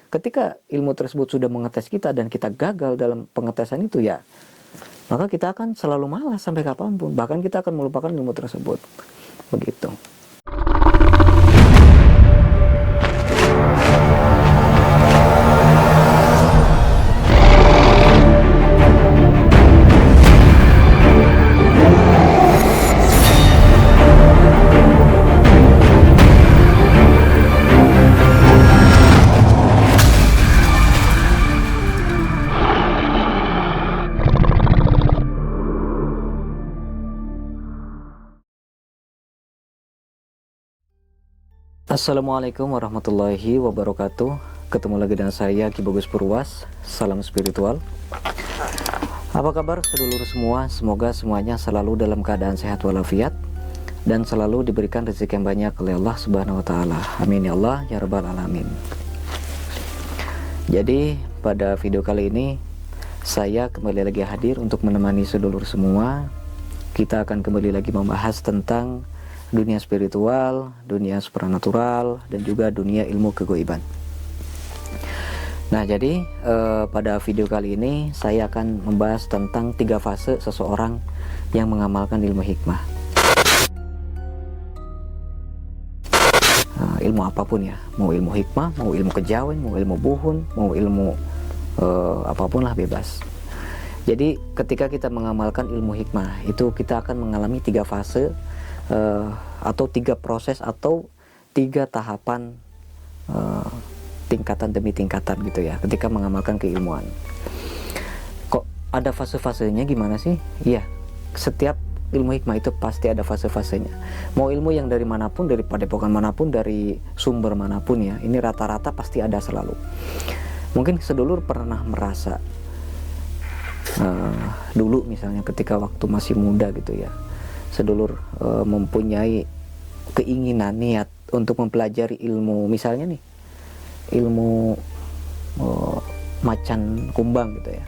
ketika ilmu tersebut sudah mengetes kita dan kita gagal dalam pengetesan itu ya, maka kita akan selalu malas sampai kapanpun, bahkan kita akan melupakan ilmu tersebut. Begitu. Assalamualaikum warahmatullahi wabarakatuh. Ketemu lagi dengan saya Ki Bagus Purwas. Salam spiritual. Apa kabar sedulur semua? Semoga semuanya selalu dalam keadaan sehat walafiat dan selalu diberikan rezeki yang banyak oleh Allah Subhanahu wa taala. Amin ya Allah ya rabbal alamin. Jadi pada video kali ini saya kembali lagi hadir untuk menemani sedulur semua. Kita akan kembali lagi membahas tentang dunia spiritual, dunia supranatural, dan juga dunia ilmu kegoiban. Nah, jadi pada video kali ini saya akan membahas tentang 3 fase seseorang yang mengamalkan ilmu hikmah. Ilmu apapun ya, mau ilmu hikmah, mau ilmu kejawen, mau ilmu buhun, mau ilmu apapun lah, bebas. Jadi ketika kita mengamalkan ilmu hikmah, itu kita akan mengalami 3 fase atau 3 proses atau 3 tahapan, tingkatan demi tingkatan gitu ya, ketika mengamalkan keilmuan. Kok ada fase-fasenya gimana sih? Iya, setiap ilmu hikmah itu pasti ada fase-fasenya. Mau ilmu yang dari manapun, dari padepokan manapun, dari sumber manapun ya, ini rata-rata pasti ada selalu. Mungkin sedulur pernah merasa dulu misalnya ketika waktu masih muda gitu ya, sedulur mempunyai keinginan, niat untuk mempelajari ilmu, misalnya nih ilmu macan kumbang gitu ya,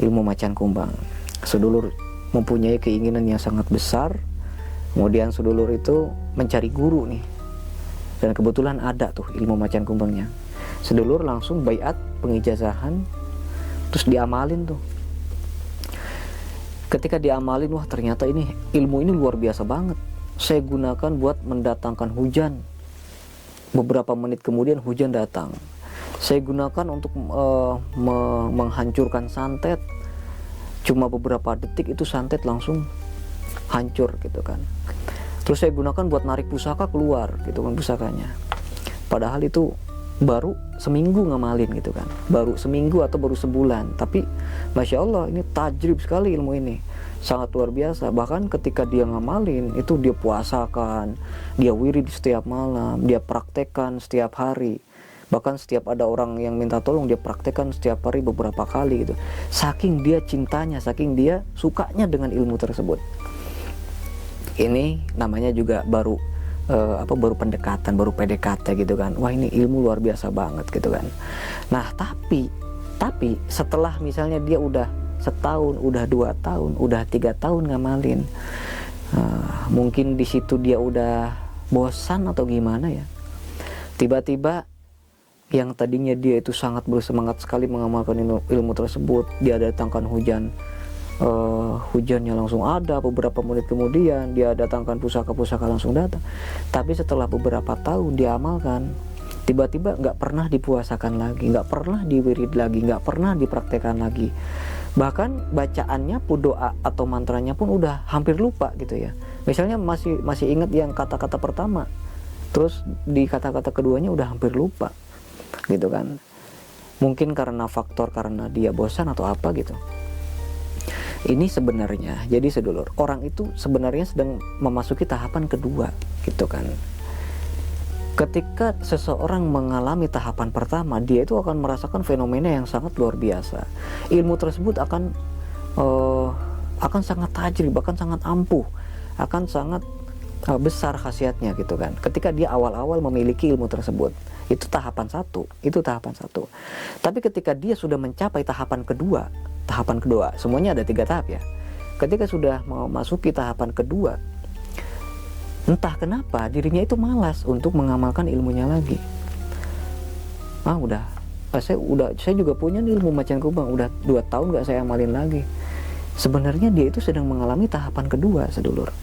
ilmu macan kumbang. Sedulur mempunyai keinginan yang sangat besar, kemudian sedulur itu mencari guru nih, dan kebetulan ada tuh ilmu macan kumbangnya. Sedulur langsung baiat pengijazahan, terus diamalin tuh. Ketika diamalin, wah ternyata ini ilmu ini luar biasa banget. Saya gunakan buat mendatangkan hujan. Beberapa menit kemudian hujan datang. Saya gunakan untuk menghancurkan santet. Cuma beberapa detik itu santet langsung hancur gitu kan. Terus saya gunakan buat narik pusaka keluar gitu kan pusakanya. Padahal itu baru seminggu ngamalin gitu kan, baru seminggu atau baru sebulan, tapi Masya Allah ini tajrib sekali ilmu ini, sangat luar biasa. Bahkan ketika dia ngamalin itu dia puasakan, dia wirid setiap malam, dia praktekkan setiap hari, bahkan setiap ada orang yang minta tolong dia praktekkan setiap hari beberapa kali gitu. Saking dia cintanya, saking dia sukanya dengan ilmu tersebut. Ini namanya juga baru baru pendekatan, baru PDKT gitu kan. Wah ini ilmu luar biasa banget gitu kan. Nah tapi setelah misalnya dia udah setahun, udah 2 tahun, udah 3 tahun ngamalin, mungkin di situ dia udah bosan atau gimana ya, tiba-tiba yang tadinya dia itu sangat bersemangat sekali mengamalkan ilmu tersebut, dia datangkan hujan, hujannya langsung ada. Beberapa menit kemudian dia datangkan pusaka-pusaka langsung datang. Tapi setelah beberapa tahun dia amalkan, tiba-tiba nggak pernah dipuasakan lagi, nggak pernah diwirid lagi, nggak pernah dipraktekkan lagi. Bahkan bacaannya pun, doa atau mantranya pun udah hampir lupa gitu ya. Misalnya masih ingat yang kata-kata pertama, terus di kata-kata keduanya udah hampir lupa gitu kan. Mungkin karena faktor karena dia bosan atau apa gitu. Ini sebenarnya, jadi sedulur, orang itu sebenarnya sedang memasuki tahapan kedua gitu kan. Ketika seseorang mengalami tahapan pertama, dia itu akan merasakan fenomena yang sangat luar biasa. Ilmu tersebut akan sangat tajrib, akan sangat ampuh, akan sangat besar khasiatnya gitu kan. Ketika dia awal-awal memiliki ilmu tersebut, itu tahapan satu. Tapi ketika dia sudah mencapai tahapan kedua, semuanya ada 3 tahap ya. Ketika sudah mau masuki tahapan kedua, entah kenapa dirinya itu malas untuk mengamalkan ilmunya lagi. Udah saya juga punya nih ilmu macan kumbang, udah 2 tahun nggak saya amalin lagi. Sebenarnya dia itu sedang mengalami tahapan kedua, sedulur.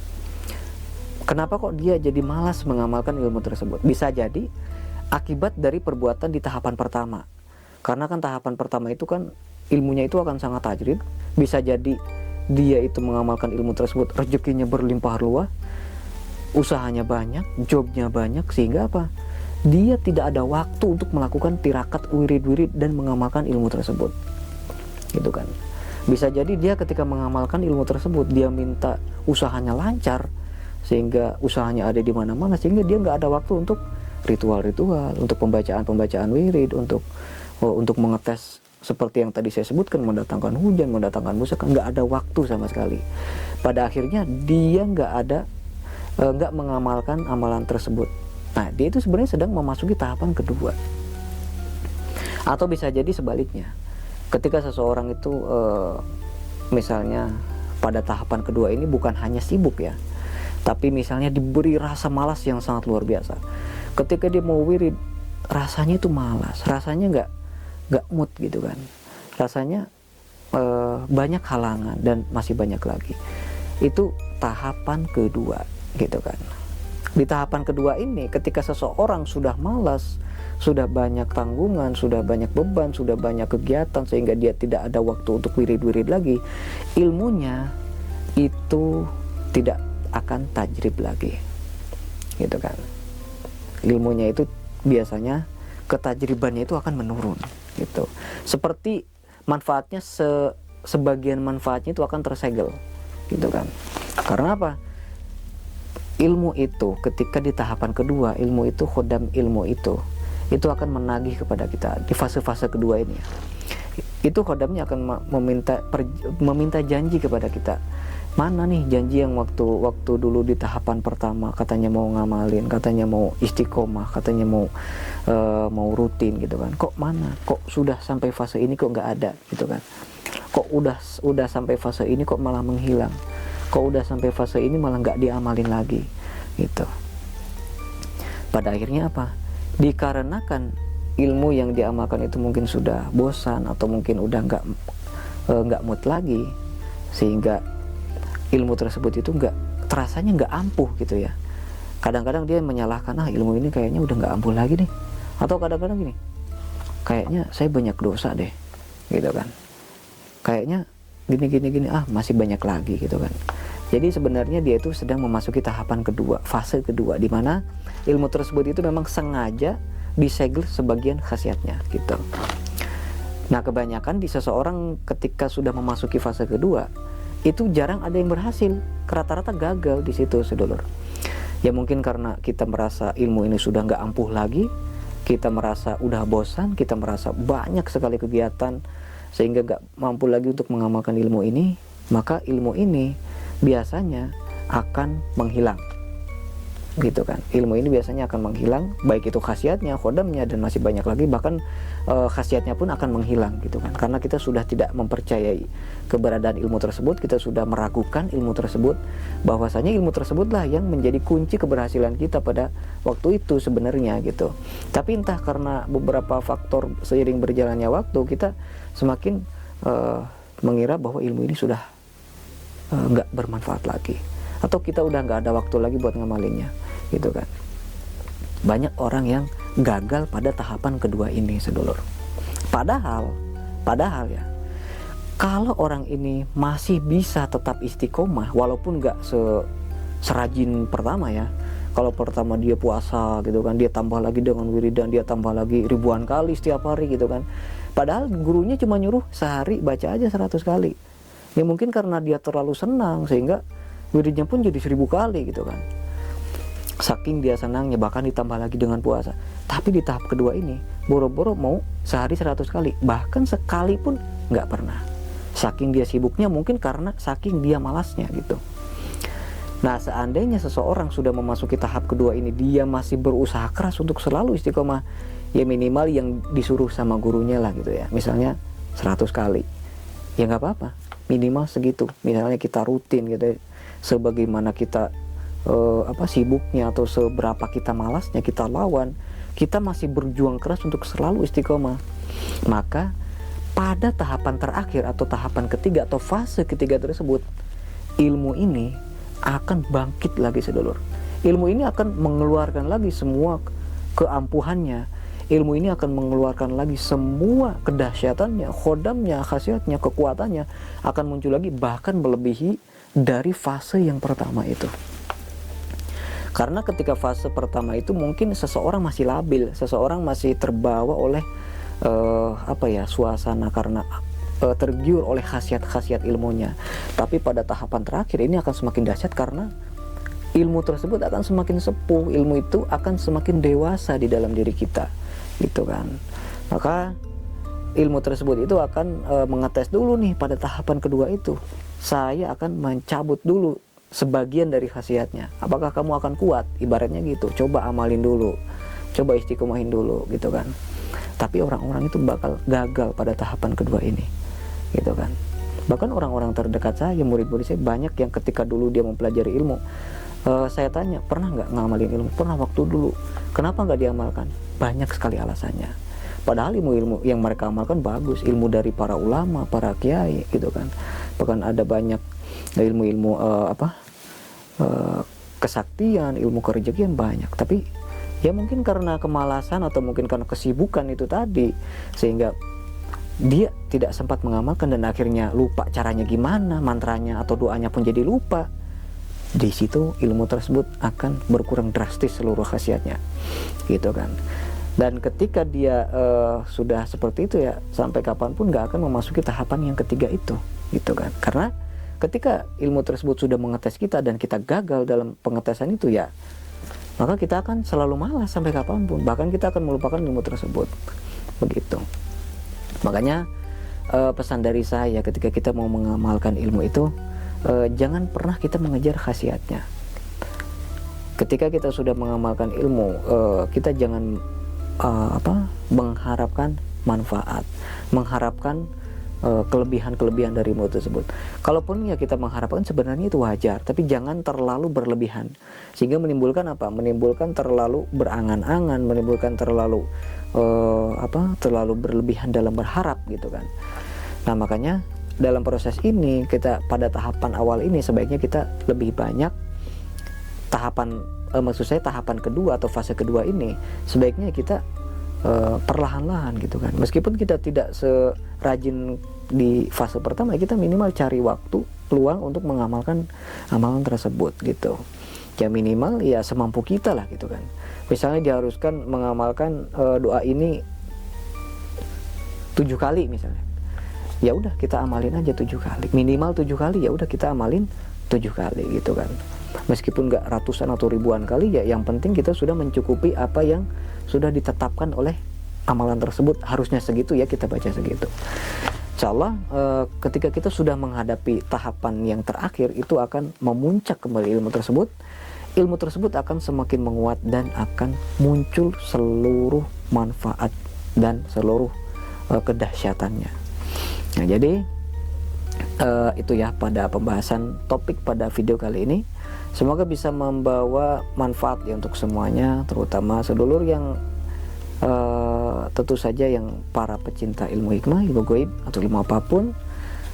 Kenapa kok dia jadi malas mengamalkan ilmu tersebut? Bisa jadi akibat dari perbuatan di tahapan pertama. Karena kan tahapan pertama itu kan ilmunya itu akan sangat tajrid. Bisa jadi dia itu mengamalkan ilmu tersebut, rezekinya berlimpah ruah, usahanya banyak, jobnya banyak, sehingga apa? Dia tidak ada waktu untuk melakukan tirakat, wirid-wirid, dan mengamalkan ilmu tersebut. Gitu kan. Bisa jadi dia ketika mengamalkan ilmu tersebut, dia minta usahanya lancar, sehingga usahanya ada di mana-mana, sehingga dia nggak ada waktu untuk ritual-ritual, untuk pembacaan wirid, untuk mengetes seperti yang tadi saya sebutkan, mendatangkan hujan, mendatangkan musibah, nggak ada waktu sama sekali. Pada akhirnya dia nggak mengamalkan amalan tersebut. Nah, dia itu sebenarnya sedang memasuki tahapan kedua. Atau bisa jadi sebaliknya, ketika seseorang itu misalnya pada tahapan kedua ini bukan hanya sibuk ya, tapi misalnya diberi rasa malas yang sangat luar biasa. Ketika dia mau wirid, rasanya itu malas, rasanya nggak mood gitu kan, rasanya banyak halangan dan masih banyak lagi. Itu tahapan kedua gitu kan. Di tahapan kedua ini, ketika seseorang sudah malas, sudah banyak tanggungan, sudah banyak beban, sudah banyak kegiatan, sehingga dia tidak ada waktu untuk wirid-wirid lagi, ilmunya itu tidak akan tajrib lagi gitu kan. Ilmunya itu biasanya ketajribannya itu akan menurun gitu. Seperti manfaatnya sebagian manfaatnya itu akan tersegel gitu kan. Karena apa? Ilmu itu ketika di tahapan kedua, ilmu itu khodam ilmu itu akan menagih kepada kita di fase-fase kedua ini. Itu khodamnya akan meminta janji kepada kita. Mana nih janji yang waktu dulu di tahapan pertama katanya mau ngamalin, katanya mau istiqomah, katanya mau rutin gitu kan. Kok mana? Kok sudah sampai fase ini kok nggak ada gitu kan. Kok udah sampai fase ini kok malah menghilang. Kok udah sampai fase ini malah nggak diamalin lagi gitu. Pada akhirnya apa? Dikarenakan ilmu yang diamalkan itu mungkin sudah bosan atau mungkin udah nggak mood lagi, sehingga ilmu tersebut itu terasanya nggak ampuh gitu ya. Kadang-kadang dia menyalahkan, ilmu ini kayaknya udah nggak ampuh lagi nih. Atau kadang-kadang gini, kayaknya saya banyak dosa deh gitu kan. Kayaknya gini masih banyak lagi gitu kan. Jadi sebenarnya dia itu sedang memasuki tahapan kedua, fase kedua, di mana ilmu tersebut itu memang sengaja disegel sebagian khasiatnya gitu. Nah, kebanyakan di seseorang ketika sudah memasuki fase kedua itu jarang ada yang berhasil, rata-rata gagal di situ, sedulur. Ya mungkin karena kita merasa ilmu ini sudah nggak ampuh lagi, kita merasa udah bosan, kita merasa banyak sekali kegiatan sehingga nggak mampu lagi untuk mengamalkan ilmu ini, maka ilmu ini biasanya akan menghilang gitu kan. Ilmu ini biasanya akan menghilang, baik itu khasiatnya, khodamnya, dan masih banyak lagi, bahkan khasiatnya pun akan menghilang gitu kan, karena kita sudah tidak mempercayai keberadaan ilmu tersebut, kita sudah meragukan ilmu tersebut, bahwasanya ilmu tersebutlah yang menjadi kunci keberhasilan kita pada waktu itu sebenarnya gitu. Tapi entah karena beberapa faktor seiring berjalannya waktu, kita semakin mengira bahwa ilmu ini sudah nggak bermanfaat lagi, atau kita udah nggak ada waktu lagi buat ngamalinnya gitu kan. Banyak orang yang gagal pada tahapan kedua ini, sedulur. Padahal ya, kalau orang ini masih bisa tetap istiqomah walaupun nggak serajin pertama ya. Kalau pertama dia puasa gitu kan, dia tambah lagi dengan wiridan, dia tambah lagi ribuan kali setiap hari gitu kan. Padahal gurunya cuma nyuruh sehari baca aja 100 kali. Ya mungkin karena dia terlalu senang sehingga wiridnya pun jadi 1000 kali gitu kan. Saking dia senangnya, bahkan ditambah lagi dengan puasa. Tapi di tahap kedua ini boro-boro mau sehari 100 kali, bahkan sekali pun nggak pernah. Saking dia sibuknya, mungkin karena saking dia malasnya gitu. Nah, seandainya seseorang sudah memasuki tahap kedua ini, dia masih berusaha keras untuk selalu istiqomah, ya minimal yang disuruh sama gurunya lah gitu ya, misalnya 100 kali, ya nggak apa-apa, minimal segitu. Misalnya kita rutin gitu, sebagaimana kita sibuknya atau seberapa kita malasnya, kita lawan, kita masih berjuang keras untuk selalu istiqomah. Maka pada tahapan terakhir atau tahapan ketiga atau fase ketiga tersebut, ilmu ini akan bangkit lagi sedulur. Ilmu ini akan mengeluarkan lagi semua keampuhannya. Ilmu ini akan mengeluarkan lagi semua kedahsyatannya, khodamnya, khasiatnya, kekuatannya akan muncul lagi, bahkan melebihi dari fase yang pertama itu. Karena ketika fase pertama itu mungkin seseorang masih labil, seseorang masih terbawa oleh suasana karena tergiur oleh khasiat-khasiat ilmunya. Tapi pada tahapan terakhir ini akan semakin dahsyat karena ilmu tersebut akan semakin sepuh, ilmu itu akan semakin dewasa di dalam diri kita, gitu kan. Maka ilmu tersebut itu akan mengetes dulu nih pada tahapan kedua itu. Saya akan mencabut dulu sebagian dari khasiatnya. Apakah kamu akan kuat? Ibaratnya gitu. Coba amalin dulu, coba istiqomahin dulu, gitu kan. Tapi orang-orang itu bakal gagal pada tahapan kedua ini, gitu kan. Bahkan orang-orang terdekat saya, murid-murid saya banyak yang ketika dulu dia mempelajari ilmu, saya tanya, pernah nggak ngamalin ilmu? Pernah waktu dulu. Kenapa nggak diamalkan? Banyak sekali alasannya. Padahal ilmu-ilmu yang mereka amalkan bagus, ilmu dari para ulama, para kiai, gitu kan. Bahkan ada banyak ilmu-ilmu kesaktian, ilmu kerejekian banyak. Tapi ya mungkin karena kemalasan atau mungkin karena kesibukan itu tadi, sehingga dia tidak sempat mengamalkan dan akhirnya lupa caranya gimana, mantranya atau doanya pun jadi lupa. Di situ ilmu tersebut akan berkurang drastis seluruh khasiatnya, gitu kan. Dan ketika dia sudah seperti itu ya, sampai kapanpun gak akan memasuki tahapan yang ketiga itu, gitu kan. Karena ketika ilmu tersebut sudah mengetes kita dan kita gagal dalam pengetesan itu ya, maka kita akan selalu malas sampai kapanpun. Bahkan kita akan melupakan ilmu tersebut, begitu. Makanya pesan dari saya ketika kita mau mengamalkan ilmu itu, jangan pernah kita mengejar khasiatnya. Ketika kita sudah mengamalkan ilmu, kita jangan mengharapkan manfaat, mengharapkan kelebihan-kelebihan dari ilmu tersebut. Kalaupun ya kita mengharapkan, sebenarnya itu wajar, tapi jangan terlalu berlebihan sehingga menimbulkan menimbulkan terlalu berangan-angan, menimbulkan terlalu terlalu berlebihan dalam berharap, gitu kan. Nah, makanya dalam proses ini, kita pada tahapan awal ini sebaiknya kita lebih banyak tahapan tahapan kedua atau fase kedua ini sebaiknya kita perlahan-lahan, gitu kan. Meskipun kita tidak serajin di fase pertama, kita minimal cari waktu peluang untuk mengamalkan amalan tersebut, gitu. Ya minimal ya semampu kita lah, gitu kan. Misalnya diharuskan mengamalkan doa ini 7 kali misalnya, ya udah kita amalin aja 7 kali, minimal 7 kali, ya udah kita amalin 7 kali, gitu kan. Meskipun nggak ratusan atau ribuan kali, ya yang penting kita sudah mencukupi apa yang sudah ditetapkan oleh amalan tersebut. Harusnya segitu ya, kita baca segitu. Insyaallah ketika kita sudah menghadapi tahapan yang terakhir, itu akan memuncak kembali ilmu tersebut. Ilmu tersebut akan semakin menguat dan akan muncul seluruh manfaat dan seluruh kedahsyatannya. Nah, jadi itu ya pada pembahasan topik pada video kali ini. Semoga bisa membawa manfaat ya untuk semuanya, terutama sedulur yang tentu saja yang para pecinta ilmu hikmah, ilmu gaib atau ilmu apapun.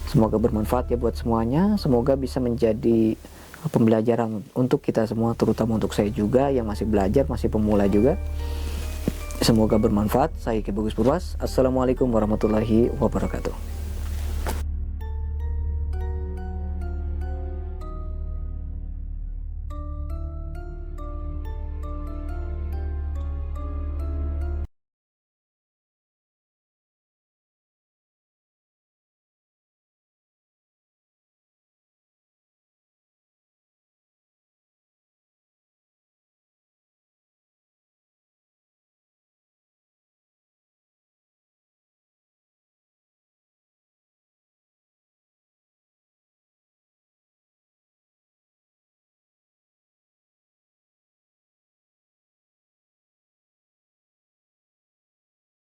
Semoga bermanfaat ya buat semuanya. Semoga bisa menjadi pembelajaran untuk kita semua, terutama untuk saya juga yang masih belajar, masih pemula juga. Semoga bermanfaat. Saya Ki Bagus Purwas. Assalamualaikum warahmatullahi wabarakatuh.